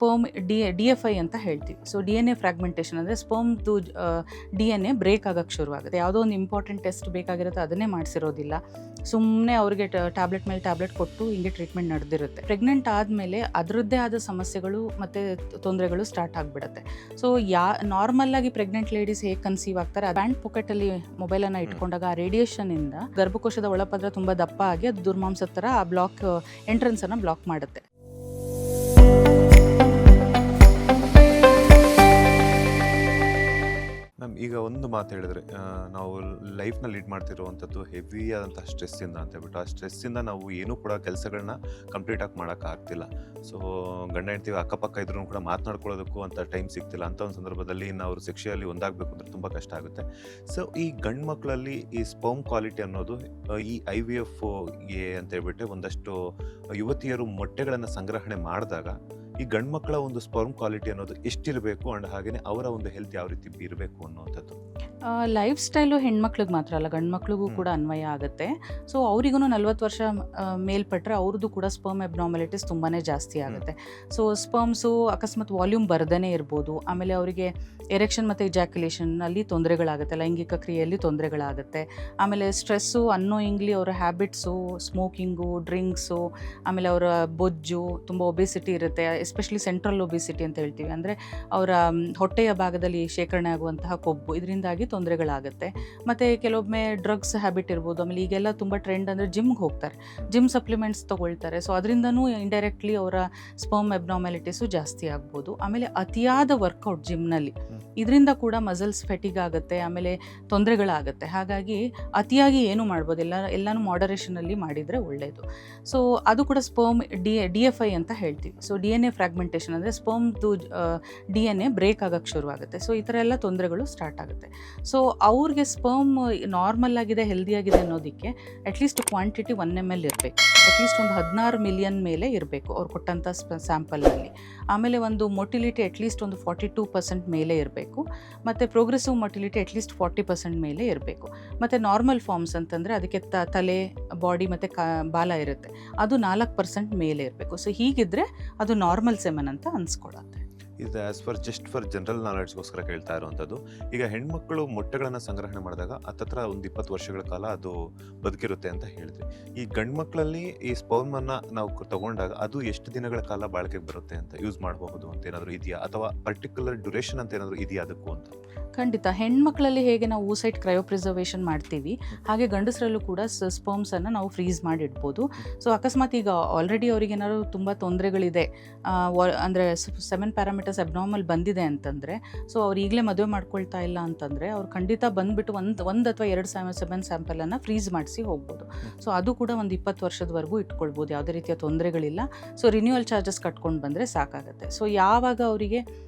Sperm DFI ಅಂತ ಹೇಳ್ತೀವಿ. So DNA fragmentation ಅಂದರೆ ಸ್ಪರ್ಮ್ದು DNA ಬ್ರೇಕ್ ಆಗೋಕ್ಕೆ ಶುರುವಾಗುತ್ತೆ. ಯಾವುದೋ ಒಂದು ಇಂಪಾರ್ಟೆಂಟ್ ಟೆಸ್ಟ್ ಬೇಕಾಗಿರುತ್ತೆ ಅದನ್ನೇ ಮಾಡಿಸಿರೋದಿಲ್ಲ. ಸುಮ್ಮನೆ ಅವ್ರಿಗೆ ಟ್ಯಾಬ್ಲೆಟ್ ಮೇಲೆ ಟ್ಯಾಬ್ಲೆಟ್ ಕೊಟ್ಟು ಹಿಂಗೆ ಟ್ರೀಟ್ಮೆಂಟ್ ನಡೆದಿರುತ್ತೆ. ಪ್ರೆಗ್ನೆಂಟ್ ಆದಮೇಲೆ ಅದರದ್ದೇ ಆದ ಸಮಸ್ಯೆಗಳು ಮತ್ತು ತೊಂದರೆಗಳು ಸ್ಟಾರ್ಟ್ ಆಗಿಬಿಡುತ್ತೆ. ಸೊ ನಾರ್ಮಲ್ಲಾಗಿ ಪ್ರೆಗ್ನೆಂಟ್ ಲೇಡೀಸ್ ಹೇಗೆ ಕನ್ಸೀವ್ ಆಗ್ತಾರೆ, ಬ್ಯಾಂಡ್ ಪಾಕೆಟಲ್ಲಿ ಮೊಬೈಲನ್ನು ಇಟ್ಕೊಂಡಾಗ ಆ ರೇಡಿಯೇಷನಿಂದ ಗರ್ಭಕೋಶದ ಒಳಪದ್ರ ತುಂಬ ದಪ್ಪ ಆಗಿ ಅದು ದುರ್ಮಾಂಸದ ಥರ ಆ ಬ್ಲಾಕ್ ಎಂಟ್ರೆನ್ಸನ್ನು ಬ್ಲಾಕ್ ಮಾಡುತ್ತೆ. ಮ್ಯಾಮ್, ಈಗ ಒಂದು ಮಾತು ಹೇಳಿದ್ರೆ, ನಾವು ಲೈಫ್ನ ಲೀಡ್ ಮಾಡ್ತಿರುವಂಥದ್ದು ಹೆವಿ ಆದಂತಹ ಸ್ಟ್ರೆಸ್ಸಿಂದ ಅಂತ ಹೇಳ್ಬಿಟ್ಟು, ಆ ಸ್ಟ್ರೆಸ್ಸಿಂದ ನಾವು ಏನೂ ಕೂಡ ಕೆಲಸಗಳನ್ನ ಕಂಪ್ಲೀಟಾಗಿ ಮಾಡೋಕ್ಕಾಗ್ತಿಲ್ಲ. ಸೊ ಗಂಡ ಹೆಂಡ್ತಿ ಅಕ್ಕಪಕ್ಕ ಇದ್ರೂ ಕೂಡ ಮಾತನಾಡ್ಕೊಳ್ಳೋದಕ್ಕೂ ಅಂತ ಟೈಮ್ ಸಿಗ್ತಿಲ್ಲ. ಅಂಥ ಒಂದು ಸಂದರ್ಭದಲ್ಲಿ ಇನ್ನು ಅವರು ಸೆಕ್ಷುವಲಿ ಒಂದಾಗಬೇಕು ಅಂದರೆ ತುಂಬ ಕಷ್ಟ ಆಗುತ್ತೆ. ಸೊ ಈ ಗಂಡು ಮಕ್ಕಳಲ್ಲಿ ಈ ಸ್ಪರ್ಮ್ ಕ್ವಾಲಿಟಿ ಅನ್ನೋದು ಈ IVFಗೆ ಅಂತ ಹೇಳ್ಬಿಟ್ಟು ಒಂದಷ್ಟು ಯುವತಿಯರು ಮೊಟ್ಟೆಗಳನ್ನು ಸಂಗ್ರಹಣೆ ಮಾಡಿದಾಗ ಈ ಗಂಡು ಮಕ್ಕಳ ಒಂದು ಸ್ಪರ್ಮ್ ಕ್ವಾಲಿಟಿ ಅನ್ನೋದು ಎಷ್ಟಿರಬೇಕು ಅಂಡ್ ಹಾಗೆಯೇ ಅವರ ಒಂದು ಹೆಲ್ತ್ ಯಾವ ರೀತಿ ಇರಬೇಕು ಅನ್ನೋವಂಥದ್ದು. ಲೈಫ್ ಸ್ಟೈಲು ಹೆಣ್ಮಕ್ಳಿಗೆ ಮಾತ್ರ ಅಲ್ಲ, ಗಂಡು ಮಕ್ಳಿಗೂ ಕೂಡ ಅನ್ವಯ ಆಗುತ್ತೆ. ಸೊ ಅವರಿಗೂ 40 ವರ್ಷ ಮೇಲ್ಪಟ್ಟರೆ ಅವ್ರದ್ದು ಕೂಡ ಸ್ಪರ್ಮ್ ಅಬ್ನಾರ್ಮಲಿಟೀಸ್ ತುಂಬಾ ಜಾಸ್ತಿ ಆಗುತ್ತೆ. ಸೊ ಸ್ಪರ್ಮ್ಸು ಅಕಸ್ಮಾತ್ ವಾಲ್ಯೂಮ್ ಬರ್ದೇ ಇರ್ಬೋದು. ಆಮೇಲೆ ಅವರಿಗೆ ಎರೆಕ್ಷನ್ ಮತ್ತು ಇಜಾಕ್ಯುಲೇಷನ್ನಲ್ಲಿ ತೊಂದರೆಗಳಾಗುತ್ತೆ, ಲೈಂಗಿಕ ಕ್ರಿಯೆಯಲ್ಲಿ ತೊಂದರೆಗಳಾಗುತ್ತೆ. ಆಮೇಲೆ ಸ್ಟ್ರೆಸ್ಸು, ಅನ್ನೋಯಿಂಗ್ಲಿ ಅವರ ಹ್ಯಾಬಿಟ್ಸು, ಸ್ಮೋಕಿಂಗು, ಡ್ರಿಂಕ್ಸು, ಆಮೇಲೆ ಅವರ ಬೊಜ್ಜು, ತುಂಬ ಒಬೆಸಿಟಿ ಇರುತ್ತೆ. ಎಸ್ಪೆಷಲಿ ಸೆಂಟ್ರಲ್ ಒಬೆಸಿಟಿ ಅಂತ ಹೇಳ್ತೀವಿ, ಅಂದರೆ ಅವರ ಹೊಟ್ಟೆಯ ಭಾಗದಲ್ಲಿ ಶೇಖರಣೆ ಆಗುವಂತಹ ಕೊಬ್ಬು, ಇದರಿಂದಾಗಿ ತೊಂದರೆಗಳಾಗುತ್ತೆ. ಮತ್ತು ಕೆಲವೊಮ್ಮೆ ಡ್ರಗ್ಸ್ ಹ್ಯಾಬಿಟ್ ಇರ್ಬೋದು. ಆಮೇಲೆ ಈಗೆಲ್ಲ ತುಂಬ ಟ್ರೆಂಡ್ ಅಂದರೆ ಜಿಮ್ಗೆ ಹೋಗ್ತಾರೆ, ಜಿಮ್ ಸಪ್ಲಿಮೆಂಟ್ಸ್ ತೊಗೊಳ್ತಾರೆ. ಸೊ ಅದರಿಂದನೂ ಇಂಡೈರೆಕ್ಟ್ಲಿ ಅವರ ಸ್ಪರ್ಮ್ ಅಬ್ನಾರ್ಮ್ಯಾಲಿಟೀಸು ಜಾಸ್ತಿ ಆಗ್ಬೋದು. ಆಮೇಲೆ ಅತಿಯಾದ ವರ್ಕೌಟ್ ಜಿಮ್ನಲ್ಲಿ, ಇದರಿಂದ ಕೂಡ ಮಸಲ್ಸ್ ಫೆಟಿಗ್ ಆಗುತ್ತೆ, ಆಮೇಲೆ ತೊಂದರೆಗಳಾಗುತ್ತೆ. ಹಾಗಾಗಿ ಅತಿಯಾಗಿ ಏನು ಮಾಡ್ಬೋದು, ಎಲ್ಲನೂ ಮಾಡರೇಷನಲ್ಲಿ ಮಾಡಿದರೆ ಒಳ್ಳೆಯದು. ಸೊ ಅದು ಕೂಡ ಸ್ಪರ್ಮ್ DFI ಅಂತ ಹೇಳ್ತೀವಿ. ಸೊ DNA ಫ್ರಾಗ್ಮೆಂಟೇಷನ್ ಅಂದರೆ ಸ್ಪರ್ಮ್ದು DNA ಬ್ರೇಕ್ ಆಗೋಕ್ಕೆ ಶುರುವಾಗುತ್ತೆ. ಸೊ ಈ ಥರ ಎಲ್ಲ ತೊಂದರೆಗಳು ಸ್ಟಾರ್ಟ್ ಆಗುತ್ತೆ. ಸೊ ಅವ್ರಿಗೆ ಸ್ಪರ್ಮ್ ನಾರ್ಮಲ್ ಆಗಿದೆ, ಹೆಲ್ದಿಯಾಗಿದೆ ಅನ್ನೋದಕ್ಕೆ ಅಟ್ಲೀಸ್ಟ್ ಕ್ವಾಂಟಿಟಿ 1 ml ಇರಬೇಕು. ಅಟ್ಲೀಸ್ಟ್ ಒಂದು 16 ಮಿಲಿಯನ್ ಮೇಲೆ ಇರಬೇಕು ಅವ್ರು ಕೊಟ್ಟಂಥ ಸ್ಯಾಂಪಲ್ನಲ್ಲಿ. ಆಮೇಲೆ ಒಂದು ಮೊಟಿಲಿಟಿ ಅಟ್ಲೀಸ್ಟ್ ಒಂದು 42% ಮೇಲೆ ಇರಬೇಕು. ಮತ್ತು ಪ್ರೋಗ್ರೆಸಿವ್ ಮೊಟಿಲಿಟಿ ಅಟ್ಲೀಸ್ಟ್ 40% ಮೇಲೆ ಇರಬೇಕು. ಮತ್ತು ನಾರ್ಮಲ್ ಫಾರ್ಮ್ಸ್ ಅಂತಂದರೆ ಅದಕ್ಕೆ ತಲೆ, ಬಾಡಿ ಮತ್ತು ಬಾಲ ಇರುತ್ತೆ, ಅದು 4% ಮೇಲೆ ಇರಬೇಕು. ಸೊ ಹೀಗಿದ್ದರೆ ಅದು ನಾರ್ಮಲ್ ಸೆಮನ್ ಅಂತ ಅನ್ಸ್ಕೊಳ್ಳುತ್ತೆ. ಇದು ಜಸ್ಟ್ ಫಾರ್ ಜನರಲ್ ನಾಲೆಡ್ಜ್ಗೋಸ್ಕರ ಕೇಳ್ತಾ ಇರುವಂಥದ್ದು. ಈಗ ಹೆಣ್ಮಕ್ಳು ಮೊಟ್ಟೆಗಳನ್ನು ಸಂಗ್ರಹಣೆ ಮಾಡಿದಾಗ ಹತ್ತತ್ರ ಒಂದು 20 ವರ್ಷಗಳ ಕಾಲ ಅದು ಬದುಕಿರುತ್ತೆ ಅಂತ ಹೇಳಿದ್ವಿ. ಈ ಗಂಡು ಮಕ್ಕಳಲ್ಲಿ ಈ ಸ್ಪರ್ಮನ್ನು ನಾವು ತಗೊಂಡಾಗ ಅದು ಎಷ್ಟು ದಿನಗಳ ಕಾಲ ಬಾಳಿಕೆಗೆ ಬರುತ್ತೆ ಅಂತ, ಯೂಸ್ ಮಾಡಬಹುದು ಅಂತ ಏನಾದರೂ ಇದೆಯಾ, ಅಥವಾ ಪರ್ಟಿಕ್ಯುಲರ್ ಡ್ಯೂರೇಷನ್ ಅಂತ ಏನಾದರೂ ಇದೆಯಾ ಅದಕ್ಕೂ ಅಂತ? ಖಂಡಿತ. ಹೆಣ್ಮಕ್ಳಲ್ಲಿ ಹೇಗೆ ನಾವು ಊಸೈಟ್ ಕ್ರಯೋಪ್ರಿಸರ್ವೇಷನ್ ಮಾಡ್ತೀವಿ, ಹಾಗೆ ಗಂಡಸರಲ್ಲೂ ಕೂಡ ಸ್ಪರ್ಮ್ಸನ್ನು ನಾವು ಫ್ರೀಸ್ ಮಾಡಿ ಇಡ್ಬೋದು. ಸೊ ಅಕಸ್ಮಾತ್ ಈಗ ಆಲ್ರೆಡಿ ಅವ್ರಿಗೆ ಏನಾದ್ರು ತುಂಬ ತೊಂದರೆಗಳಿದೆ, ಅಂದರೆ 7 ಪ್ಯಾರಾಮೀಟರ್ಸ್ ಅಬ್ನಾರ್ಮಲ್ ಬಂದಿದೆ ಅಂತಂದರೆ, ಸೊ ಅವ್ರು ಈಗಲೇ ಮದುವೆ ಮಾಡ್ಕೊಳ್ತಾ ಇಲ್ಲ ಅಂತಂದರೆ ಅವ್ರು ಖಂಡಿತ ಬಂದುಬಿಟ್ಟು ಒಂದು ಅಥವಾ 2 7 ಸ್ಯಾಂಪಲನ್ನು ಫ್ರೀಸ್ ಮಾಡಿಸಿ ಹೋಗ್ಬೋದು. ಸೊ ಅದು ಕೂಡ ಒಂದು 20 ವರ್ಷದವರೆಗೂ ಇಟ್ಕೊಳ್ಬೋದು, ಯಾವುದೇ ರೀತಿಯ ತೊಂದರೆಗಳಿಲ್ಲ. ಸೊ ರಿನ್ಯೂವಲ್ ಚಾರ್ಜಸ್ ಕಟ್ಕೊಂಡು ಬಂದರೆ ಸಾಕಾಗುತ್ತೆ. ಸೊ ಯಾವಾಗ ಅವರಿಗೆ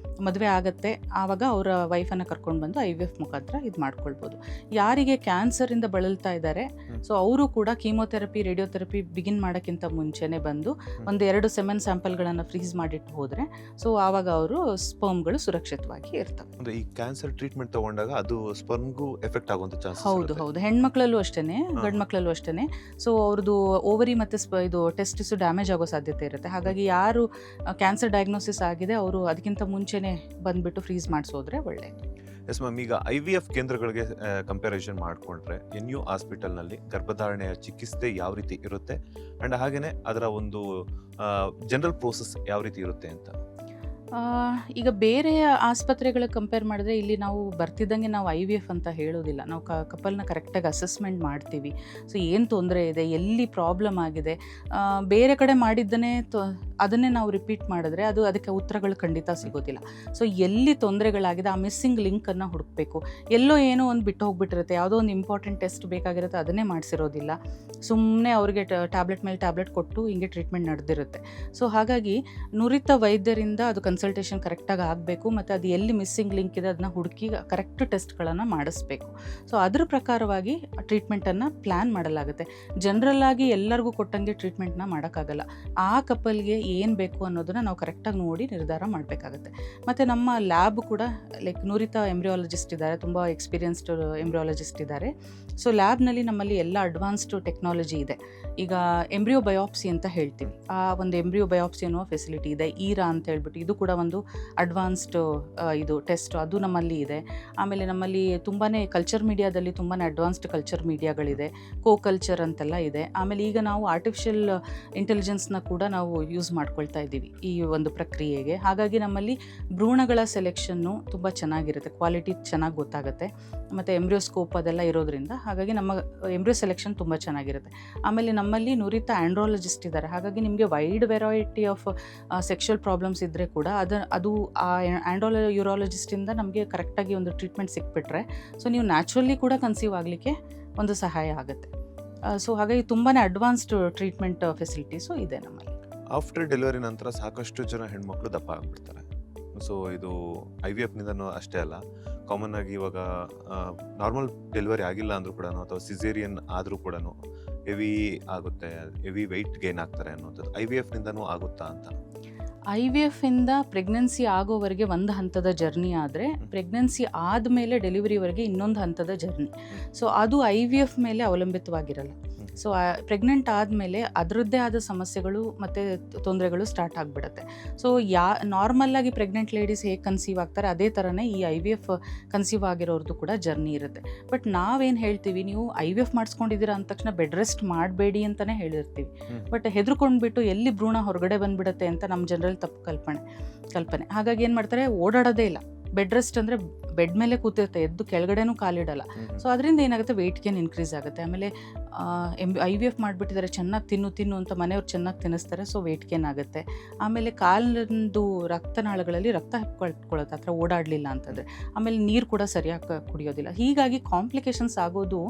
ಮದುವೆ ಆಗುತ್ತೆ ಆವಾಗ ಅವರ ವೈಫನ್ನು ಕರ್ಕೊಂಡು ಬಂದು IVF ಮುಖಾಂತರ ಇದು ಮಾಡ್ಕೊಳ್ಬೋದು. ಯಾರಿಗೆ ಕ್ಯಾನ್ಸರಿಂದ ಬಳಲ್ತಾ ಇದ್ದಾರೆ, ಸೊ ಅವರು ಕೂಡ ಕೀಮೋಥೆರಪಿ, ರೇಡಿಯೋಥೆರಪಿ ಬಿಗಿನ್ ಮಾಡೋಕ್ಕಿಂತ ಮುಂಚೆನೇ ಬಂದು ಒಂದು 2 ಸೆಮನ್ ಸ್ಯಾಂಪಲ್ಗಳನ್ನು ಫ್ರೀಸ್ ಮಾಡಿಟ್ಟು ಹೋದರೆ, ಸೊ ಆವಾಗ ಅವರು ಸ್ಪರ್ಮ್ಗಳು ಸುರಕ್ಷಿತವಾಗಿ ಇರ್ತವೆ. ಅಂದರೆ ಈ ಕ್ಯಾನ್ಸರ್ ಟ್ರೀಟ್ಮೆಂಟ್ ತಗೊಂಡಾಗ ಅದು ಸ್ಪರ್ಮ್ಗೂ ಎಫೆಕ್ಟ್ ಆಗುವಂಥ ಚಾನ್ಸಸ್? ಹೌದು. ಹೆಣ್ಮಕ್ಳಲ್ಲೂ ಅಷ್ಟೇ, ಗಂಡು ಮಕ್ಕಳಲ್ಲೂ ಅಷ್ಟೇ. ಸೊ ಅವ್ರದ್ದು ಓವರಿ ಮತ್ತು ಇದು ಟೆಸ್ಟಿಸು ಡ್ಯಾಮೇಜ್ ಆಗೋ ಸಾಧ್ಯತೆ ಇರುತ್ತೆ. ಹಾಗಾಗಿ ಯಾರು ಕ್ಯಾನ್ಸರ್ ಡಯಾಗ್ನೋಸಿಸ್ ಆಗಿದೆ ಅವರು ಅದಕ್ಕಿಂತ ಮುಂಚೆನೇ ಬಂದುಬಿಟ್ಟು ಫ್ರೀಸ್ ಮಾಡಿಸೋದ್ರೆ ಒಳ್ಳೆಯದು. ಎಸ್ ಮ್ಯಾಮ್, ಈಗ IVF ಕೇಂದ್ರಗಳಿಗೆ ಕಂಪ್ಯಾರಿಸನ್ ಮಾಡಿಕೊಂಡ್ರೆ NU ಹಾಸ್ಪಿಟಲ್ನಲ್ಲಿ ಗರ್ಭಧಾರಣೆಯ ಚಿಕಿತ್ಸೆ ಯಾವ ರೀತಿ ಇರುತ್ತೆ ಆ್ಯಂಡ್ ಹಾಗೆಯೇ ಅದರ ಒಂದು ಜನರಲ್ ಪ್ರೋಸೆಸ್ ಯಾವ ರೀತಿ ಇರುತ್ತೆ ಅಂತ? ಈಗ ಬೇರೆ ಆಸ್ಪತ್ರೆಗಳಿಗೆ ಕಂಪೇರ್ ಮಾಡಿದ್ರೆ ಇಲ್ಲಿ ನಾವು ಬರ್ತಿದ್ದಂಗೆ ನಾವು IVF ಅಂತ ಹೇಳೋದಿಲ್ಲ. ನಾವು ಕಪಲ್ನ ಕರೆಕ್ಟಾಗಿ ಅಸೆಸ್ಮೆಂಟ್ ಮಾಡ್ತೀವಿ. ಸೊ ಏನು ತೊಂದರೆ ಇದೆ, ಎಲ್ಲಿ ಪ್ರಾಬ್ಲಮ್ ಆಗಿದೆ, ಬೇರೆ ಕಡೆ ಮಾಡಿದ್ದನ್ನೇ ಅದನ್ನೇ ನಾವು ರಿಪೀಟ್ ಮಾಡಿದ್ರೆ ಅದಕ್ಕೆ ಉತ್ತರಗಳು ಖಂಡಿತ ಸಿಗೋದಿಲ್ಲ. ಸೊ ಎಲ್ಲಿ ತೊಂದರೆಗಳಾಗಿದೆ ಆ ಮಿಸ್ಸಿಂಗ್ ಲಿಂಕನ್ನು ಹುಡುಕಬೇಕು. ಎಲ್ಲೋ ಏನೋ ಒಂದು ಬಿಟ್ಟು ಹೋಗ್ಬಿಟ್ಟಿರುತ್ತೆ, ಯಾವುದೋ ಒಂದು ಇಂಪಾರ್ಟೆಂಟ್ ಟೆಸ್ಟ್ ಬೇಕಾಗಿರುತ್ತೆ ಅದನ್ನೇ ಮಾಡಿಸಿರೋದಿಲ್ಲ. ಸುಮ್ಮನೆ ಅವ್ರಿಗೆ ಟ್ಯಾಬ್ಲೆಟ್ ಮೇಲೆ ಟ್ಯಾಬ್ಲೆಟ್ ಕೊಟ್ಟು ಹಿಂಗೆ ಟ್ರೀಟ್ಮೆಂಟ್ ನಡೆದಿರುತ್ತೆ. ಸೊ ಹಾಗಾಗಿ ನುರಿತ ವೈದ್ಯರಿಂದ ಅದು ಕನ್ಸಲ್ಟೇಷನ್ ಕರೆಕ್ಟಾಗಿ ಆಗಬೇಕು. ಮತ್ತು ಅದು ಎಲ್ಲಿ ಮಿಸ್ಸಿಂಗ್ ಲಿಂಕ್ ಇದೆ ಅದನ್ನ ಹುಡುಕಿ ಕರೆಕ್ಟ್ ಟೆಸ್ಟ್ಗಳನ್ನು ಮಾಡಿಸ್ಬೇಕು. ಸೊ ಅದ್ರ ಪ್ರಕಾರವಾಗಿ ಟ್ರೀಟ್ಮೆಂಟನ್ನು ಪ್ಲ್ಯಾನ್ ಮಾಡಲಾಗುತ್ತೆ. ಜನರಲ್ಲಾಗಿ ಎಲ್ಲರಿಗೂ ಕೊಟ್ಟಂಗೆ ಟ್ರೀಟ್ಮೆಂಟ್ನ ಮಾಡೋಕ್ಕಾಗಲ್ಲ. ಆ ಕಪಲ್ಗೆ ಏನು ಬೇಕು ಅನ್ನೋದನ್ನು ನಾವು ಕರೆಕ್ಟಾಗಿ ನೋಡಿ ನಿರ್ಧಾರ ಮಾಡಬೇಕಾಗುತ್ತೆ. ಮತ್ತು ನಮ್ಮ ಲ್ಯಾಬ್ ಕೂಡ ನುರಿತ ಎಂಬ್ರಿಯಾಲಜಿಸ್ಟ್ ಇದ್ದಾರೆ, ತುಂಬ ಎಕ್ಸ್ಪೀರಿಯನ್ಸ್ಡ್ ಎಂಬ್ರಿಯಾಲಜಿಸ್ಟ್ ಇದ್ದಾರೆ. ಸೊ ಲ್ಯಾಬ್ನಲ್ಲಿ ನಮ್ಮಲ್ಲಿ ಎಲ್ಲ ಅಡ್ವಾನ್ಸ್ಡ್ ಟೆಕ್ನಾಲಜಿ ಇದೆ. ಈಗ ಎಂಬ್ರಿಯೋ ಬಯೋಪ್ಸಿ ಅಂತ ಹೇಳ್ತೀವಿ, ಆ ಒಂದು ಎಂಬ್ರಿಯೋ ಬಯೋಪ್ಸಿ ಅನ್ನುವ ಫೆಸಿಲಿಟಿ ಇದೆ. ಈರಾ ಅಂತ ಹೇಳ್ಬಿಟ್ಟು ಇದು ಕೂಡ ಕೂಡ ಒಂದು ಅಡ್ವಾನ್ಸ್ಡ್ ಇದು ಟೆಸ್ಟ್ ಅದು ನಮ್ಮಲ್ಲಿ ಇದೆ. ಆಮೇಲೆ ನಮ್ಮಲ್ಲಿ ತುಂಬಾ ಕಲ್ಚರ್ ಮೀಡಿಯಾದಲ್ಲಿ ತುಂಬಾ ಅಡ್ವಾನ್ಸ್ಡ್ ಕಲ್ಚರ್ ಮೀಡಿಯಾಗಳಿದೆ, ಕಲ್ಚರ್ ಅಂತೆಲ್ಲ ಇದೆ. ಆಮೇಲೆ ಈಗ ನಾವು ಆರ್ಟಿಫಿಷಿಯಲ್ ಇಂಟೆಲಿಜೆನ್ಸ್ನ ಕೂಡ ನಾವು ಯೂಸ್ ಮಾಡ್ಕೊಳ್ತಾ ಇದ್ದೀವಿ ಈ ಒಂದು ಪ್ರಕ್ರಿಯೆಗೆ. ಹಾಗಾಗಿ ನಮ್ಮಲ್ಲಿ ಭ್ರೂಣಗಳ ಸೆಲೆಕ್ಷನ್ನು ತುಂಬ ಚೆನ್ನಾಗಿರುತ್ತೆ, ಕ್ವಾಲಿಟಿ ಚೆನ್ನಾಗಿ ಗೊತ್ತಾಗುತ್ತೆ, ಮತ್ತು ಎಂಬ್ರಿಯೋಸ್ಕೋಪ್ ಅದೆಲ್ಲ ಇರೋದ್ರಿಂದ ಹಾಗಾಗಿ ನಮ್ಮ ಎಂಬ್ರಿಯೋ ಸೆಲೆಕ್ಷನ್ ತುಂಬ ಚೆನ್ನಾಗಿರುತ್ತೆ. ಆಮೇಲೆ ನಮ್ಮಲ್ಲಿ ನುರಿತ ಆ್ಯಂಡ್ರಾಲಜಿಸ್ಟ್ ಇದ್ದಾರೆ, ಹಾಗಾಗಿ ನಿಮಗೆ wide variety of sexual problems ಇದ್ದರೆ ಕೂಡ ಅದು ಆ ಯೂರಾಲಜಿಸ್ಟಿಂದ ನಮಗೆ ಕರೆಕ್ಟಾಗಿ ಒಂದು ಟ್ರೀಟ್ಮೆಂಟ್ ಸಿಕ್ಬಿಟ್ರೆ ಸೊ ನೀವು ನ್ಯಾಚುರಲಿ ಕೂಡ ಕನ್ಸೀವ್ ಆಗಲಿಕ್ಕೆ ಒಂದು ಸಹಾಯ ಆಗುತ್ತೆ. ಸೊ ಹಾಗಾಗಿ ತುಂಬಾ ಅಡ್ವಾನ್ಸ್ಡ್ ಟ್ರೀಟ್ಮೆಂಟ್ ಫೆಸಿಲಿಟೀಸು ಇದೆ ನಮ್ಮಲ್ಲಿ. ಆಫ್ಟರ್ ಡೆಲಿವರಿ ನಂತರ ಸಾಕಷ್ಟು ಜನ ಹೆಣ್ಮಕ್ಳು ದಪ್ಪ ಆಗಿಬಿಡ್ತಾರೆ. ಸೊ ಇದು IVFನಿಂದನೂ ಅಷ್ಟೇ ಅಲ್ಲ, ಕಾಮನ್ ಆಗಿ ಇವಾಗ ನಾರ್ಮಲ್ ಡೆಲಿವರಿ ಆಗಿಲ್ಲ ಅಂದರೂ ಕೂಡ ಅಥವಾ ಸಿಸೇರಿಯನ್ ಆದರೂ ಕೂಡ ಹೆವಿ ಆಗುತ್ತೆ, ಹೆವಿ ವೆಯ್ಟ್ ಗೇನ್ ಆಗ್ತಾರೆ ಅನ್ನೋಂಥದ್ದು IVFನಿಂದನೂ ಆಗುತ್ತಾ ಅಂತ? IVF ಇಂದ ಪ್ರೆಗ್ನೆನ್ಸಿ ಆಗೋವರೆಗೆ ಒಂದು ಹಂತದ ಜರ್ನಿ ಆದರೆ, ಪ್ರೆಗ್ನೆನ್ಸಿ ಆದಮೇಲೆ ಡೆಲಿವರಿವರೆಗೆ ಇನ್ನೊಂದು ಹಂತದ ಜರ್ನಿ. ಸೊ ಅದು IVF ಮೇಲೆ ಅವಲಂಬಿತವಾಗಿರಲ್ಲ. ಸೊ ಪ್ರೆಗ್ನೆಂಟ್ ಆದಮೇಲೆ ಅದರದ್ದೇ ಆದ ಸಮಸ್ಯೆಗಳು ಮತ್ತು ತೊಂದರೆಗಳು ಸ್ಟಾರ್ಟ್ ಆಗಿಬಿಡುತ್ತೆ. ಸೊ ನಾರ್ಮಲ್ಲಾಗಿ ಪ್ರೆಗ್ನೆಂಟ್ ಲೇಡೀಸ್ ಹೇಗೆ ಕನ್ಸೀವ್ ಆಗ್ತಾರೆ ಅದೇ ಥರನೇ ಈ IVF ಕನ್ಸೀವ್ ಆಗಿರೋರ್ದು ಕೂಡ ಜರ್ನಿ ಇರುತ್ತೆ. ಬಟ್ ನಾವೇನು ಹೇಳ್ತೀವಿ, ನೀವು IVF ಮಾಡಿಸ್ಕೊಂಡಿದ್ದೀರಾ ಅಂದ ತಕ್ಷಣ ಬೆಡ್ ರೆಸ್ಟ್ ಮಾಡಬೇಡಿ ಅಂತಲೇ ಹೇಳಿರ್ತೀವಿ. ಬಟ್ ಹೆದರ್ಕೊಂಡ್ಬಿಟ್ಟು ಎಲ್ಲಿ ಭ್ರೂಣ ಹೊರಗಡೆ ಬಂದುಬಿಡುತ್ತೆ ಅಂತ ನಮ್ಮ ಜನರಲ್ಲಿ ತಪ್ಪು ಕಲ್ಪನೆ. ಹಾಗಾಗಿ ಏನು ಮಾಡ್ತಾರೆ, ಓಡಾಡೋದೇ ಇಲ್ಲ. ಬೆಡ್ ರೆಸ್ಟ್ ಅಂದರೆ ಬೆಡ್ ಮೇಲೆ ಕೂತಿರುತ್ತೆ, ಎದ್ದು ಕೆಳಗಡೆನೂ ಕಾಲಿಡಲ್ಲ. ಸೊ ಅದರಿಂದ ಏನಾಗುತ್ತೆ, ವೆಯ್ಟ್ ಗೇನ್ ಇನ್ಕ್ರೀಸ್ ಆಗುತ್ತೆ. ಆಮೇಲೆ IVF ಮಾಡಿಬಿಟ್ಟಿದ್ದಾರೆ, ಚೆನ್ನಾಗಿ ತಿನ್ನು ಅಂತ ಮನೆಯವ್ರು ಚೆನ್ನಾಗಿ ತಿನ್ನಿಸ್ತಾರೆ, ಸೊ ವೆಯ್ಟ್ ಗೇನ್ ಆಗುತ್ತೆ. ಆಮೇಲೆ ಕಾಲಿಂದು ರಕ್ತನಾಳಗಳಲ್ಲಿ ರಕ್ತ ಹೆಪ್ಕೊಳ್ಕೊಳ್ಳುತ್ತೆ ಆ ಥರ ಓಡಾಡಲಿಲ್ಲ ಅಂತಂದರೆ. ಆಮೇಲೆ ನೀರು ಕೂಡ ಸರಿಯಾಗಿ ಕುಡಿಯೋದಿಲ್ಲ. ಹೀಗಾಗಿ ಕಾಂಪ್ಲಿಕೇಶನ್ಸ್ ಆಗೋದು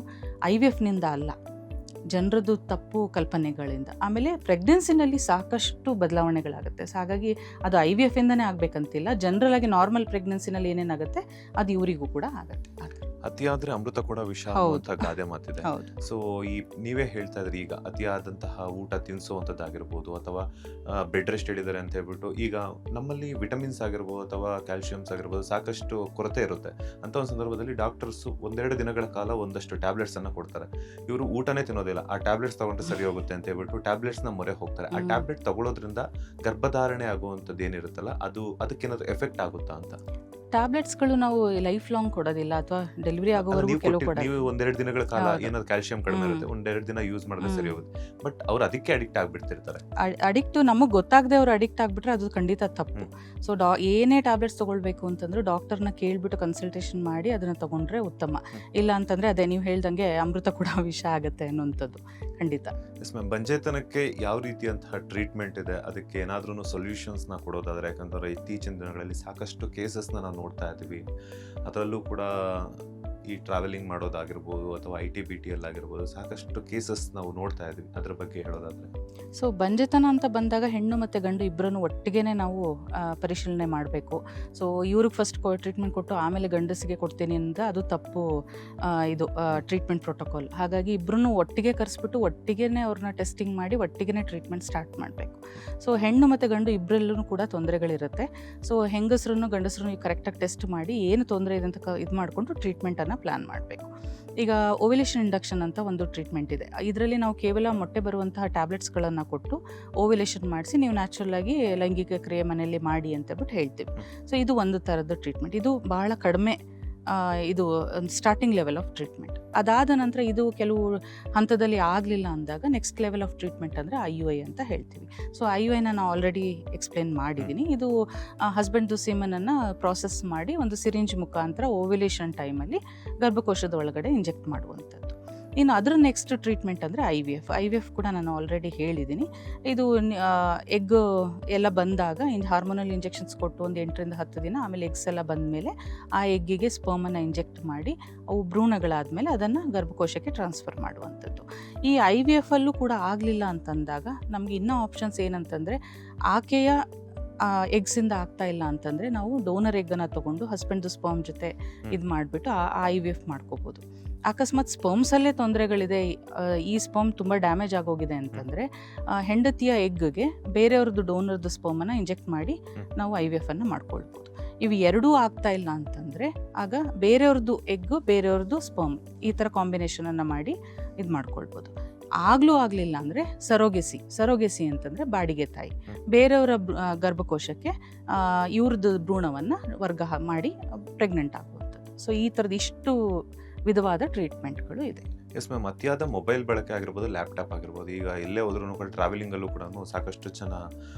IVFನಿಂದ ಅಲ್ಲ, ಜನರದ್ದು ತಪ್ಪು ಕಲ್ಪನೆಗಳಿಂದ. ಆಮೇಲೆ ಪ್ರೆಗ್ನೆನ್ಸಿನಲ್ಲಿ ಸಾಕಷ್ಟು ಬದಲಾವಣೆಗಳಾಗುತ್ತೆ. ಸೊ ಹಾಗಾಗಿ ಅದು IVFಯಿಂದನೇ ಆಗಬೇಕಂತಿಲ್ಲ, ಜನರಲ್ ಆಗಿ ನಾರ್ಮಲ್ ಪ್ರೆಗ್ನೆನ್ಸಿನಲ್ಲಿ ಏನೇನಾಗುತ್ತೆ ಅದು ಇವರಿಗೂ ಕೂಡ ಆಗುತ್ತೆ. ಅತಿಯಾದ್ರೆ ಅಮೃತ ಕೂಡ ವಿಷ ಅನ್ನುವಂಥ ಗಾದೆ ಮಾತಿದೆ. ಸೊ ನೀವೇ ಹೇಳ್ತಾ ಇದ್ರಿ, ಈಗ ಅತಿಯಾದಂತಹ ಊಟ ತಿನ್ನಿಸುವಂಥದ್ದಾಗಿರ್ಬೋದು ಅಥವಾ ಬೆಡ್ ರೆಸ್ಟ್ ಹೇಳಿದ್ದಾರೆ ಅಂತ ಹೇಳ್ಬಿಟ್ಟು, ಈಗ ನಮ್ಮಲ್ಲಿ ವಿಟಮಿನ್ಸ್ ಆಗಿರ್ಬೋದು ಅಥವಾ ಕ್ಯಾಲ್ಸಿಯಮ್ಸ್ ಆಗಿರ್ಬೋದು ಸಾಕಷ್ಟು ಕೊರತೆ ಇರುತ್ತೆ. ಅಂತ ಒಂದು ಸಂದರ್ಭದಲ್ಲಿ ಡಾಕ್ಟರ್ಸು 1-2 ದಿನಗಳ ಕಾಲ ಒಂದಷ್ಟು ಟ್ಯಾಬ್ಲೆಟ್ಸನ್ನು ಕೊಡ್ತಾರೆ. ಇವರು ಊಟನೇ ತಿನ್ನೋದಿಲ್ಲ, ಆ ಟ್ಯಾಬ್ಲೆಟ್ಸ್ ತಗೊಂಡ್ರೆ ಸರಿ ಹೋಗುತ್ತೆ ಅಂತ ಹೇಳ್ಬಿಟ್ಟು ಟ್ಯಾಬ್ಲೆಟ್ಸ್ನ ಮೊರೆ ಹೋಗ್ತಾರೆ. ಆ ಟ್ಯಾಬ್ಲೆಟ್ ತಗೊಳ್ಳೋದ್ರಿಂದ ಗರ್ಭಧಾರಣೆ ಆಗುವಂಥದ್ದು ಏನಿರುತ್ತಲ್ಲ ಅದಕ್ಕೇನಾದ್ರು ಎಫೆಕ್ಟ್ ಆಗುತ್ತಾ ಅಂತ? ಟ್ಯಾಬ್ಲೆಟ್ಸ್ಗಳು ನಾವು ಲೈಫ್ ಲಾಂಗ್ ಕೊಡೋದಿಲ್ಲ, ಅಥವಾ ಡೆಲಿವರಿ ಆಗೋವರೆಗೂ ಕೆಲವು ಕೊಡೋದು. ನೀವು 1-2 ದಿನಗಳ ಕಾಲ ಏನಾದ್ರು ಕ್ಯಾಲ್ಸಿಯಂ ಕಡಿಮೆ ಇರುತ್ತೆ, 1-2 ದಿನ ಯೂಸ್ ಮಾಡಿದ್ರೆ ಸರಿ ಹೋಗುತ್ತೆ. ಬಟ್ ಅವ್ರು ಅದಕ್ಕೆ ಅಡಿಕ್ಟ್ ಆಗ್ಬಿಡ್ತಿರ್ತಾರೆ. ಅಡಿಕ್ಟ್ ನಮಗೆ ಗೊತ್ತಾಗದೆ ಅವ್ರು ಅಡಿಕ್ಟ್ ಆಗಿಬಿಟ್ರೆ ಅದು ಖಂಡಿತ ತಪ್ಪು. ಸೊ ಏನೇ ಟ್ಯಾಬ್ಲೆಟ್ಸ್ ತೊಗೊಳ್ಬೇಕು ಅಂತಂದ್ರೆ ಡಾಕ್ಟರ್ನ ಕೇಳಿಬಿಟ್ಟು ಕನ್ಸಲ್ಟೇಷನ್ ಮಾಡಿ ಅದನ್ನು ತೊಗೊಂಡ್ರೆ ಉತ್ತಮ. ಇಲ್ಲ ಅಂತಂದರೆ ಅದೇ ನೀವು ಹೇಳ್ದಂಗೆ ಅಮೃತ ಕೂಡ ವಿಷ ಆಗುತ್ತೆ ಅನ್ನೋಂಥದ್ದು ಖಂಡಿತ. ಎಸ್ ಮ್ಯಾಮ್, ಬಂಜೆತನಕ್ಕೆ ಯಾವ ರೀತಿಯಂತಹ ಟ್ರೀಟ್ಮೆಂಟ್ ಇದೆ, ಅದಕ್ಕೆ ಏನಾದ್ರೂ ಸೊಲ್ಯೂಷನ್ಸ್ನ ಕೊಡೋದಾದರೆ, ಯಾಕಂದರೆ ಇತ್ತೀಚಿನ ದಿನಗಳಲ್ಲಿ ಸಾಕಷ್ಟು ಕೇಸಸ್ನ ನಾವು ನೋಡ್ತಾ ಇದ್ದೀವಿ. ಅದರಲ್ಲೂ ಕೂಡ ಈ ಟ್ರಾವೆಲಿಂಗ್ ಮಾಡೋದಾಗಿರ್ಬೋದು ಅಥವಾ ITBTL ಆಗಿರ್ಬೋದು ಸಾಕಷ್ಟು ಕೇಸಸ್ ನಾವು ನೋಡ್ತಾ ಇದ್ದೀವಿ. ಅದ್ರ ಬಗ್ಗೆ ಹೇಳೋದಾದರೆ, ಸೊ ಬಂಜೆತನ ಅಂತ ಬಂದಾಗ ಹೆಣ್ಣು ಮತ್ತು ಗಂಡು ಇಬ್ಬರನ್ನು ಒಟ್ಟಿಗೆ ನಾವು ಪರಿಶೀಲನೆ ಮಾಡಬೇಕು. ಸೊ ಇವ್ರಿಗೆ ಫಸ್ಟ್ ಟ್ರೀಟ್ಮೆಂಟ್ ಕೊಟ್ಟು ಆಮೇಲೆ ಗಂಡಸಿಗೆ ಕೊಡ್ತೀನಿ ಅಂತ ಅದು ತಪ್ಪು ಇದು ಟ್ರೀಟ್ಮೆಂಟ್ ಪ್ರೋಟೋಕಾಲ್. ಹಾಗಾಗಿ ಇಬ್ಬರನ್ನು ಒಟ್ಟಿಗೆ ಕರೆಸ್ಬಿಟ್ಟು ಒಟ್ಟಿಗೆ ಅವ್ರನ್ನ ಟೆಸ್ಟಿಂಗ್ ಮಾಡಿ ಒಟ್ಟಿಗೆ ಟ್ರೀಟ್ಮೆಂಟ್ ಸ್ಟಾರ್ಟ್ ಮಾಡಬೇಕು. ಸೊ ಹೆಣ್ಣು ಮತ್ತು ಗಂಡು ಇಬ್ಬರಲ್ಲೂ ಕೂಡ ತೊಂದರೆಗಳಿರುತ್ತೆ. ಸೊ ಹೆಂಗಸರನ್ನು ಗಂಡಸರನ್ನು ಕರೆಕ್ಟಾಗಿ ಟೆಸ್ಟ್ ಮಾಡಿ ಏನು ತೊಂದರೆ ಇದೆ ಅಂತ ಇದು ಮಾಡಿಕೊಂಡು ಟ್ರೀಟ್ಮೆಂಟನ್ನು ಪ್ಲ್ಯಾನ್ ಮಾಡಬೇಕು. ಈಗ ಓವ್ಯುಲೇಷನ್ ಇಂಡಕ್ಷನ್ ಅಂತ ಒಂದು ಟ್ರೀಟ್ಮೆಂಟ್ ಇದೆ. ಇದರಲ್ಲಿ ನಾವು ಕೇವಲ ಮೊಟ್ಟೆ ಬರುವಂತಹ ಟ್ಯಾಬ್ಲೆಟ್ಸ್ಗಳನ್ನು ಕೊಟ್ಟು ಓವ್ಯುಲೇಷನ್ ಮಾಡಿಸಿ ನೀವು ನ್ಯಾಚುರಲ್ ಆಗಿ ಲೈಂಗಿಕ ಕ್ರಿಯೆ ಮನೆಯಲ್ಲಿ ಮಾಡಿ ಅಂತಬಿಟ್ಟು ಹೇಳ್ತೀವಿ. ಸೊ ಇದು ಒಂದು ಥರದ ಟ್ರೀಟ್ಮೆಂಟ್. ಇದು ಬಹಳ ಕಡಿಮೆ ಇದು ಸ್ಟಾರ್ಟಿಂಗ್ ಲೆವೆಲ್ ಆಫ್ ಟ್ರೀಟ್ಮೆಂಟ್. ಅದಾದ ನಂತರ ಇದು ಕೆಲವು ಹಂತದಲ್ಲಿ ಆಗಲಿಲ್ಲ ಅಂದಾಗ ನೆಕ್ಸ್ಟ್ ಲೆವೆಲ್ ಆಫ್ ಟ್ರೀಟ್ಮೆಂಟ್ ಅಂದರೆ IUI ಅಂತ ಹೇಳ್ತೀವಿ. ಸೊ IUIನ ನಾನು ಆಲ್ರೆಡಿ ಎಕ್ಸ್ಪ್ಲೇನ್ ಮಾಡಿದ್ದೀನಿ. ಇದು ಹಸ್ಬೆಂಡ್ದು ಸೀಮನನ್ನು ಪ್ರಾಸೆಸ್ ಮಾಡಿ ಒಂದು ಸಿರಿಂಜ್ ಮುಖಾಂತರ ಓವ್ಯುಲೇಷನ್ ಟೈಮಲ್ಲಿ ಗರ್ಭಕೋಶದ ಒಳಗಡೆ ಇಂಜೆಕ್ಟ್ ಮಾಡುವಂಥದ್ದು. ಇನ್ನು ಅದರ ನೆಕ್ಸ್ಟ್ ಟ್ರೀಟ್ಮೆಂಟ್ ಅಂದರೆ IVF ಕೂಡ ನಾನು ಆಲ್ರೆಡಿ ಹೇಳಿದ್ದೀನಿ. ಇದು ಎಗ್ ಎಲ್ಲ ಬಂದಾಗ ಹಾರ್ಮೋನಲ್ ಇಂಜೆಕ್ಷನ್ಸ್ ಕೊಟ್ಟು ಒಂದು 8-10 ದಿನ ಆಮೇಲೆ ಎಗ್ಸ್ ಎಲ್ಲ ಬಂದಮೇಲೆ ಆ ಎಗ್ಗಿಗೆ ಸ್ಪರ್ಮನ್ನು ಇಂಜೆಕ್ಟ್ ಮಾಡಿ ಅವು ಭ್ರೂಣಗಳಾದಮೇಲೆ ಅದನ್ನು ಗರ್ಭಕೋಶಕ್ಕೆ ಟ್ರಾನ್ಸ್ಫರ್ ಮಾಡುವಂಥದ್ದು. ಈ IVFಲ್ಲೂ ಕೂಡ ಆಗಲಿಲ್ಲ ಅಂತಂದಾಗ ನಮಗೆ ಇನ್ನೂ ಆಪ್ಷನ್ಸ್ ಏನಂತಂದರೆ, ಆಕೆಯ ಎಗ್ಸಿಂದ ಆಗ್ತಾ ಇಲ್ಲ ಅಂತಂದರೆ ನಾವು ಡೋನರ್ ಎಗ್ಗನ್ನು ತೊಗೊಂಡು ಹಸ್ಬೆಂಡ್ದು ಸ್ಪರ್ಮ್ ಜೊತೆ ಇದು ಮಾಡಿಬಿಟ್ಟು IVF ಮಾಡ್ಕೋಬೋದು. ಅಕಸ್ಮಾತ್ ಸ್ಪರ್ಮ್ಸಲ್ಲೇ ತೊಂದರೆಗಳಿದೆ, ಈ ಸ್ಪರ್ಮ್ ತುಂಬ ಡ್ಯಾಮೇಜ್ ಆಗೋಗಿದೆ ಅಂತಂದರೆ ಹೆಂಡತಿಯ ಎಗ್ಗೆ ಬೇರೆಯವ್ರದ್ದು ಡೋನರ್ದು ಸ್ಪರ್ಮನ್ನು ಇಂಜೆಕ್ಟ್ ಮಾಡಿ ನಾವು IVFನ್ನು ಮಾಡ್ಕೊಳ್ಬೋದು. ಇವು ಎರಡೂ ಆಗ್ತಾ ಇಲ್ಲ ಅಂತಂದರೆ ಆಗ ಬೇರೆಯವ್ರದ್ದು ಎಗ್ಗು ಬೇರೆಯವ್ರದ್ದು ಸ್ಪರ್ಮ್ ಈ ಥರ ಕಾಂಬಿನೇಷನನ್ನು ಮಾಡಿ ಇದು ಮಾಡ್ಕೊಳ್ಬೋದು. ಆಗಲೂ ಆಗಲಿಲ್ಲ ಅಂದರೆ ಸರೋಗೆಸಿ ಅಂತಂದರೆ ಬಾಡಿಗೆ ತಾಯಿ, ಬೇರೆಯವರ ಗರ್ಭಕೋಶಕ್ಕೆ ಇವ್ರದ್ದು ಭ್ರೂಣವನ್ನು ವರ್ಗ ಮಾಡಿ ಪ್ರೆಗ್ನೆಂಟ್ ಆಗುವಂಥದ್ದು. ಸೊ ಈ ಥರದ್ದು ಇಷ್ಟು ವಿಧವಾದ ಟ್ರೀಟ್ಮೆಂಟ್ಗಳು ಇದೆ. ಎಸ್ ಮ್ಯಾಮ್, ಅತಿಯಾದ ಮೊಬೈಲ್ ಬಳಕೆ ಆಗಿರ್ಬೋದು, ಲ್ಯಾಪ್ಟಾಪ್ ಆಗಿರ್ಬೋದು, ಈಗ ಎಲ್ಲೇ ಹೋದ್ರೂ ಕೂಡ ಟ್ರಾವೆಲಿಂಗಲ್ಲೂ ಕೂಡ ಸಾಕಷ್ಟು ಜನ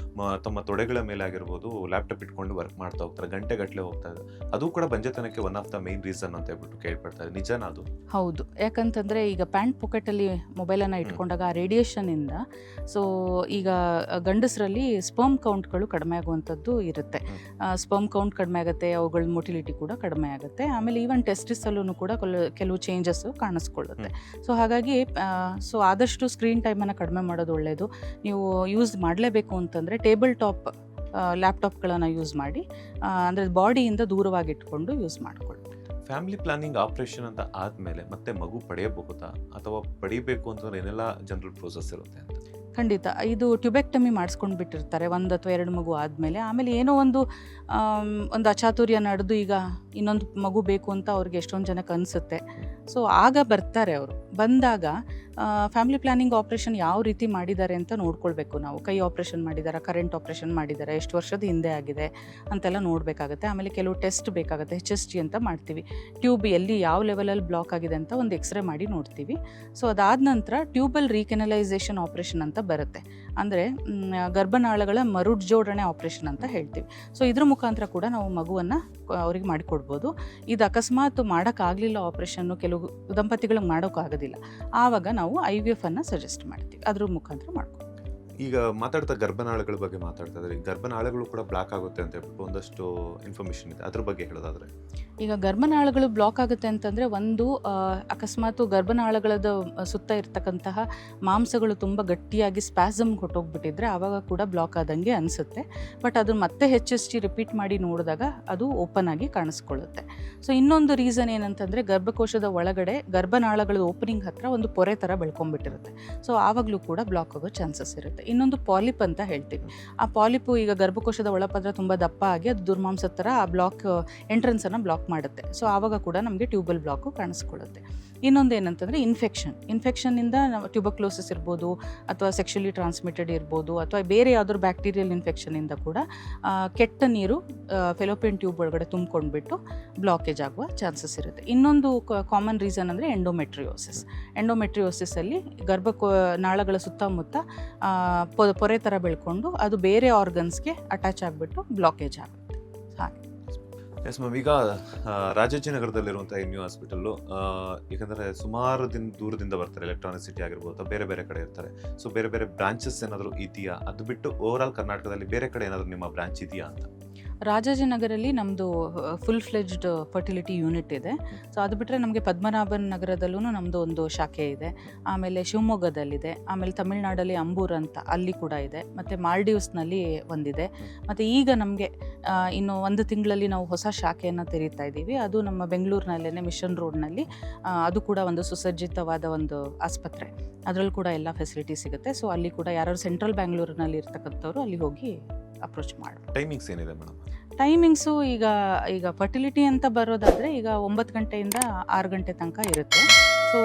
ತಮ್ಮ ತೊಡೆಗಳ ಮೇಲೆ ಆಗಿರ್ಬೋದು ಲ್ಯಾಪ್ಟಾಪ್ ಇಟ್ಕೊಂಡು ವರ್ಕ್ ಮಾಡ್ತಾ ಹೋಗ್ತಾರೆ, ಗಂಟೆಗಟ್ಟಲೆ ಹೋಗ್ತಾ ಇದೆ. ಅದು ಕೂಡ ಬಂಜೆತನಕ್ಕೆ one of the main reason ಅಂತ ಹೇಳ್ಬಿಟ್ಟು ಕೇಳ್ಪಡ್ತಾರೆ. ನಿಜನಾ ಅದು? ಹೌದು, ಯಾಕಂತಂದರೆ ಈಗ ಪ್ಯಾಂಟ್ ಪಾಕೆಟಲ್ಲಿ ಮೊಬೈಲನ್ನು ಇಟ್ಕೊಂಡಾಗ ಆ ರೇಡಿಯೇಷನಿಂದ ಸೊ ಈಗ ಗಂಡಸರಲ್ಲಿ ಸ್ಪರ್ಮ್ ಕೌಂಟ್ಗಳು ಕಡಿಮೆ ಆಗುವಂಥದ್ದು ಇರುತ್ತೆ. ಸ್ಪರ್ಮ್ ಕೌಂಟ್ ಕಡಿಮೆ ಆಗುತ್ತೆ, ಅವುಗಳ ಮೊಟಿಲಿಟಿ ಕೂಡ ಕಡಿಮೆ ಆಗುತ್ತೆ. ಆಮೇಲೆ ಈವನ್ ಟೆಸ್ಟಿಸಲ್ಲೂ ಕೂಡ ಕೆಲವು ಚೇಂಜಸ್ಸು ಕಾಣಿಸ್ಕೊಳ್ಳುತ್ತೆ. ಸೊ ಹಾಗಾಗಿ ಆದಷ್ಟು ಸ್ಕ್ರೀನ್ ಟೈಮನ್ನು ಕಡಿಮೆ ಮಾಡೋದು ಒಳ್ಳೆಯದು. ನೀವು ಯೂಸ್ ಮಾಡಲೇಬೇಕು ಅಂತಂದರೆ ಟೇಬಲ್ ಟಾಪ್ ಲ್ಯಾಪ್ಟಾಪ್ಗಳನ್ನು ಯೂಸ್ ಮಾಡಿ, ಅಂದರೆ ಬಾಡಿಯಿಂದ ದೂರವಾಗಿ ಇಟ್ಕೊಂಡು ಯೂಸ್ ಮಾಡಿಕೊಳ್ಳಿ. ಫ್ಯಾಮಿಲಿ ಪ್ಲಾನಿಂಗ್ ಆಪರೇಷನ್ ಅಂತ ಆದಮೇಲೆ ಮತ್ತೆ ಮಗು ಪಡೆಯಬಹುದಾ, ಅಥವಾ ಪಡಿಬೇಕು ಅಂತಂದ್ರೆ ಏನೆಲ್ಲ ಜನರಲ್ ಪ್ರೋಸೆಸ್ ಇರುತ್ತೆ ಅಂತ? ಖಂಡಿತ, ಇದು ಟ್ಯುಬೆಕ್ಟಮಿ ಮಾಡಿಸ್ಕೊಂಡು ಬಿಟ್ಟಿರ್ತಾರೆ 1 ಅಥವಾ 2 ಮಗು ಆದಮೇಲೆ. ಆಮೇಲೆ ಏನೋ ಒಂದು ಅಚಾತುರ್ಯ ನಡೆದು ಈಗ ಇನ್ನೊಂದು ಮಗು ಬೇಕು ಅಂತ ಅವ್ರಿಗೆ ಎಷ್ಟೊಂದು ಜನಕ್ಕೆ ಅನಿಸುತ್ತೆ. ಸೊ ಆಗ ಬರ್ತಾರೆ ಅವರು. ಬಂದಾಗ ಫ್ಯಾಮಿಲಿ ಪ್ಲಾನಿಂಗ್ ಆಪ್ರೇಷನ್ ಯಾವ ರೀತಿ ಮಾಡಿದ್ದಾರೆ ಅಂತ ನೋಡ್ಕೊಳ್ಬೇಕು ನಾವು. ಕೈ ಆಪ್ರೇಷನ್ ಮಾಡಿದ್ದಾರೆ, ಕರೆಂಟ್ ಆಪ್ರೇಷನ್ ಮಾಡಿದ್ದಾರೆ, ಎಷ್ಟು ವರ್ಷದ ಹಿಂದೆ ಆಗಿದೆ ಅಂತೆಲ್ಲ ನೋಡಬೇಕಾಗತ್ತೆ. ಆಮೇಲೆ ಕೆಲವು ಟೆಸ್ಟ್ ಬೇಕಾಗುತ್ತೆ, HSG ಅಂತ ಮಾಡ್ತೀವಿ. ಟ್ಯೂಬ್ ಎಲ್ಲಿ ಯಾವ ಲೆವೆಲಲ್ಲಿ ಬ್ಲಾಕ್ ಆಗಿದೆ ಅಂತ ಒಂದು ಎಕ್ಸ್ರೇ ಮಾಡಿ ನೋಡ್ತೀವಿ. ಸೊ ಅದಾದ ನಂತರ ಟ್ಯೂಬಲ್ ರೀಕೆನಲೈಸೇಷನ್ ಆಪ್ರೇಷನ್ ಅಂತ ಬರುತ್ತೆ. ಅಂದರೆ ಗರ್ಭನಾಳಗಳ ಮರುಜೋಡಣೆ ಆಪ್ರೇಷನ್ ಅಂತ ಹೇಳ್ತೀವಿ. ಸೊ ಇದ್ರ ಮುಖಾಂತರ ಕೂಡ ನಾವು ಮಗುವನ್ನು ಅವ್ರಿಗೆ ಮಾಡಿಕೊಡ್ಬೋದು. ಇದು ಅಕಸ್ಮಾತ್ ಮಾಡೋಕ್ಕಾಗಲಿಲ್ಲ ಆಪ್ರೇಷನ್ನು, ಕೆಲವು ದಂಪತಿಗಳಿಗೆ ಮಾಡೋಕ್ಕಾಗೋದಿಲ್ಲ, ಆವಾಗ ನಾವು IVF ಅನ್ನು ಸಜೆಸ್ಟ್ ಮಾಡ್ತೀವಿ, ಅದ್ರ ಮುಖಾಂತರ ಮಾಡ್ಕೊಡ್ತೀವಿ. ಈಗ ಮಾತಾಡ್ತಾ ಗರ್ಭನಾಳಗಳ ಬಗ್ಗೆ ಮಾತಾಡ್ತಾ ಇದ್ದಾರೆ. ಗರ್ಭನಾಳಗಳು ಕೂಡ ಬ್ಲಾಕ್ ಆಗುತ್ತೆ ಅಂತ ಹೇಳ್ಬಿಟ್ಟು ಒಂದಷ್ಟು ಇನ್ಫಾರ್ಮೇಷನ್ ಇದೆ, ಅದ್ರ ಬಗ್ಗೆ ಹೇಳೋದಾದ್ರೆ? ಈಗ ಗರ್ಭನಾಳಗಳು ಬ್ಲಾಕ್ ಆಗುತ್ತೆ ಅಂತಂದರೆ ಒಂದು ಅಕಸ್ಮಾತ್ ಗರ್ಭನಾಳಗಳದ ಸುತ್ತ ಇರ್ತಕ್ಕಂತಹ ಮಾಂಸಗಳು ತುಂಬ ಗಟ್ಟಿಯಾಗಿ ಸ್ಪ್ಯಾಸಮ್ ಕೊಟ್ಟೋಗ್ಬಿಟ್ಟಿದ್ರೆ ಆವಾಗ ಕೂಡ ಬ್ಲಾಕ್ ಆದಂಗೆ ಅನಿಸುತ್ತೆ. ಬಟ್ ಅದು ಮತ್ತೆ HSG ರಿಪೀಟ್ ಮಾಡಿ ನೋಡಿದಾಗ ಅದು ಓಪನ್ ಆಗಿ ಕಾಣಿಸ್ಕೊಳ್ಳುತ್ತೆ. ಸೊ ಇನ್ನೊಂದು ರೀಸನ್ ಏನಂತಂದರೆ ಗರ್ಭಕೋಶದ ಒಳಗಡೆ ಗರ್ಭನಾಳಗಳ ಓಪನಿಂಗ್ ಹತ್ರ ಒಂದು ಪೊರೆ ಥರ ಬೆಳ್ಕೊಂಡ್ಬಿಟ್ಟಿರುತ್ತೆ. ಸೊ ಆವಾಗಲೂ ಕೂಡ ಬ್ಲಾಕ್ ಆಗೋ ಚಾನ್ಸಸ್ ಇರುತ್ತೆ. ಇನ್ನೊಂದು ಪಾಲಿಪ್ ಅಂತ ಹೇಳ್ತೀವಿ. ಆ ಪಾಲಿಪು ಈಗ ಗರ್ಭಕೋಶದ ಒಳಪದ್ರ ತುಂಬ ದಪ್ಪ ಆಗಿ ಅದು ದುರ್ಮಾಂಸದ ಥರ ಆ ಬ್ಲಾಕ್ ಎಂಟ್ರೆನ್ಸನ್ನು ಬ್ಲಾಕ್ ಮಾಡುತ್ತೆ. ಸೊ ಆವಾಗ ಕೂಡ ನಮಗೆ ಟ್ಯೂಬಲ್ ಬ್ಲಾಕು ಕಾಣಿಸ್ಕೊಳ್ಳುತ್ತೆ. ಇನ್ನೊಂದು ಏನಂತಂದರೆ ಇನ್ಫೆಕ್ಷನ್ನಿಂದ ಟ್ಯೂಬಕ್ಲೋಸಿಸ್ ಇರ್ಬೋದು, ಅಥವಾ ಸೆಕ್ಷುಲಿ ಟ್ರಾನ್ಸ್ಮಿಟೆಡ್ ಇರ್ಬೋದು, ಅಥವಾ ಬೇರೆ ಯಾವ್ದಾದ್ರು ಬ್ಯಾಕ್ಟೀರಿಯಲ್ ಇನ್ಫೆಕ್ಷನಿಂದ ಕೂಡ ಕೆಟ್ಟ ನೀರು ಫೆಲೋಪಿಯನ್ ಟ್ಯೂಬ್ ಒಳಗಡೆ ತುಂಬ್ಕೊಂಡ್ಬಿಟ್ಟು ಬ್ಲಾಕೇಜ್ ಆಗುವ ಚಾನ್ಸಸ್ ಇರುತ್ತೆ. ಇನ್ನೊಂದು ಕಾಮನ್ ರೀಸನ್ ಅಂದರೆ ಎಂಡೋಮೆಟ್ರಿಯೋಸಿಸಲ್ಲಿ ನಾಳಗಳ ಸುತ್ತಮುತ್ತ ಪೊರೆ ಥರ ಬೆಳ್ಕೊಂಡು ಅದು ಬೇರೆ ಆರ್ಗನ್ಸ್ಗೆ ಅಟ್ಯಾಚ್ ಆಗಿಬಿಟ್ಟು ಬ್ಲಾಕೇಜ್ ಆಗುತ್ತೆ. ಹಾಗೆ ಎಸ್ ಮ್ಯಾಮ್, ಈಗ ರಾಜಾಜಿನಗರದಲ್ಲಿರುವಂಥ NU ಹಾಸ್ಪಿಟಲ್ಲು, ಯಾಕಂದರೆ ಸುಮಾರು ದೂರದಿಂದ ಬರ್ತಾರೆ, ಎಲೆಕ್ಟ್ರಾನಿಕ್ ಸಿಟಿ ಆಗಿರ್ಬೋದು ಅಥವಾ ಬೇರೆ ಬೇರೆ ಕಡೆ ಇರ್ತಾರೆ. ಸೊ ಬೇರೆ ಬೇರೆ ಬ್ರಾಂಚಸ್ ಏನಾದರೂ ಇದೆಯಾ? ಅದು ಬಿಟ್ಟು ಓವರ್ ಆಲ್ ಕರ್ನಾಟಕದಲ್ಲಿ ಬೇರೆ ಕಡೆ ಏನಾದರೂ ನಿಮ್ಮ ಬ್ರಾಂಚ್ ಇದೆಯಾ ಅಂತ? ರಾಜಾಜಿನಗರಲ್ಲಿ ನಮ್ಮದು ಫುಲ್ ಫ್ಲೆಜ್ಡ್ ಫರ್ಟಿಲಿಟಿ ಯೂನಿಟ್ ಇದೆ. ಸೊ ಅದು ಬಿಟ್ಟರೆ ನಮಗೆ ಪದ್ಮನಾಭನ್ ನಗರದಲ್ಲೂ ನಮ್ಮದು ಒಂದು ಶಾಖೆ ಇದೆ. ಆಮೇಲೆ ಶಿವಮೊಗ್ಗದಲ್ಲಿದೆ. ಆಮೇಲೆ ತಮಿಳ್ನಾಡಲ್ಲಿ ಅಂಬೂರ್ ಅಂತ ಅಲ್ಲಿ ಕೂಡ ಇದೆ. ಮತ್ತು ಮಾಲ್ಡೀವ್ಸ್ನಲ್ಲಿ ಒಂದಿದೆ. ಮತ್ತು ಈಗ ನಮಗೆ ಇನ್ನು 1 ತಿಂಗಳಲ್ಲಿ ನಾವು ಹೊಸ ಶಾಖೆಯನ್ನು ತೆರೀತಾ ಇದ್ದೀವಿ. ಅದು ನಮ್ಮ ಬೆಂಗಳೂರಿನಲ್ಲೇ ಮಿಷನ್ ರೋಡ್ನಲ್ಲಿ. ಅದು ಕೂಡ ಒಂದು ಸುಸಜ್ಜಿತವಾದ ಒಂದು ಆಸ್ಪತ್ರೆ. ಅದರಲ್ಲಿ ಕೂಡ ಎಲ್ಲ ಫೆಸಿಲಿಟಿ ಸಿಗುತ್ತೆ. ಸೊ ಅಲ್ಲಿ ಕೂಡ ಯಾರು ಸೆಂಟ್ರಲ್ ಬ್ಯಾಂಗ್ಳೂರಿನಲ್ಲಿ ಇರ್ತಕ್ಕಂಥವ್ರು ಅಲ್ಲಿ ಹೋಗಿ ಅಪ್ರೋಚ್ ಮಾಡಿ. ಟೈಮಿಂಗ್ಸ್ ಏನಿದೆ ಮೇಡಮ್? ಟೈಮಿಂಗ್ಸು ಈಗ ಫರ್ಟಿಲಿಟಿ ಅಂತ ಬರೋದಾದರೆ ಈಗ 9 ಗಂಟೆಯಿಂದ 6 ಗಂಟೆ ತನಕ ಇರುತ್ತೆ. ಸೊ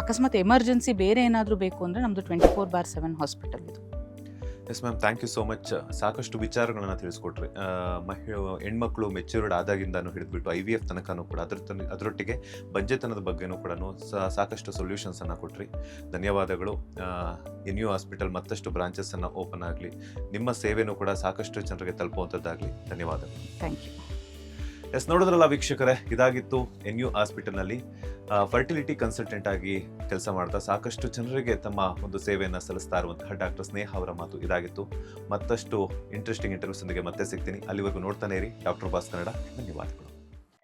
ಅಕಸ್ಮಾತ್ ಎಮರ್ಜೆನ್ಸಿ ಬೇರೆ ಏನಾದರೂ ಬೇಕು ಅಂದರೆ ನಮ್ಮದು 24/7 ಹಾಸ್ಪಿಟಲ್ ಇದು. Yes ma'am, thank you so much. ಸಾಕಷ್ಟು ವಿಚಾರಗಳನ್ನು ತಿಳಿಸ್ಕೊಟ್ರಿ. ಹೆಣ್ಮಕ್ಳು ಮೆಚ್ಯೂರ್ಡ್ ಆದಾಗಿಂದನೂ ಹಿಡಿದ್ಬಿಟ್ಟು IVF ತನಕನೂ ಕೂಡ ಅದರೊಟ್ಟಿಗೆ ಬಂಜೆತನದ ಬಗ್ಗೆನೂ ಕೂಡ ಸಾಕಷ್ಟು ಸೊಲ್ಯೂಷನ್ಸನ್ನು ಕೊಟ್ರಿ. ಧನ್ಯವಾದಗಳು. NU ಹಾಸ್ಪಿಟಲ್ ಮತ್ತಷ್ಟು ಬ್ರಾಂಚಸ್ಸನ್ನು ಓಪನ್ ಆಗಲಿ, ನಿಮ್ಮ ಸೇವೆನೂ ಕೂಡ ಸಾಕಷ್ಟು ಜನರಿಗೆ ತಲುಪುವಂಥದ್ದಾಗಲಿ. ಧನ್ಯವಾದಗಳು. Thank you. ಎಸ್, ನೋಡಿದ್ರಲ್ಲ ವೀಕ್ಷಕರೇ, ಇದಾಗಿತ್ತು NU ಹಾಸ್ಪಿಟಲ್ನಲ್ಲಿ ಫರ್ಟಿಲಿಟಿ ಕನ್ಸಲ್ಟೆಂಟ್ ಆಗಿ ಕೆಲಸ ಮಾಡ್ತಾ ಸಾಕಷ್ಟು ಜನರಿಗೆ ತಮ್ಮ ಒಂದು ಸೇವೆಯನ್ನು ಸಲ್ಲಿಸ್ತಾ ಇರುವಂತಹ ಡಾಕ್ಟರ್ ಸ್ನೇಹ ಅವರ ಮಾತು ಇದಾಗಿತ್ತು. ಮತ್ತಷ್ಟು ಇಂಟ್ರೆಸ್ಟಿಂಗ್ ಇಂಟರ್ವ್ಯೂಸ್ನೊಂದಿಗೆ ಮತ್ತೆ ಸಿಗ್ತೀನಿ. ಅಲ್ಲಿವರೆಗೂ ನೋಡ್ತಾನೆ ಇರಿ ಡಾಕ್ಟರ್ ಬಾಸ್ ಕನ್ನಡ. ಧನ್ಯವಾದಗಳು.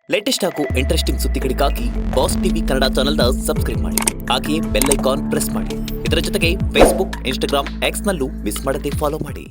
ಲೇಟೆಸ್ಟ್ ಹಾಗೂ ಇಂಟ್ರೆಸ್ಟಿಂಗ್ ಸುದ್ದಿಗಳಿಗಾಗಿ ಬಾಸ್ ಟಿವಿ ಕನ್ನಡ ಚಾನೆಲ್ನ ಸಬ್ಸ್ಕ್ರೈಬ್ ಮಾಡಿ. ಹಾಗೆಯೇ ಬೆಲ್ ಐಕಾನ್ ಪ್ರೆಸ್ ಮಾಡಿ. ಇದರ ಜೊತೆಗೆ ಫೇಸ್ಬುಕ್, ಇನ್ಸ್ಟಾಗ್ರಾಮ್, X ನಲ್ಲೂ ಮಿಸ್ ಮಾಡದೆ ಫಾಲೋ ಮಾಡಿ.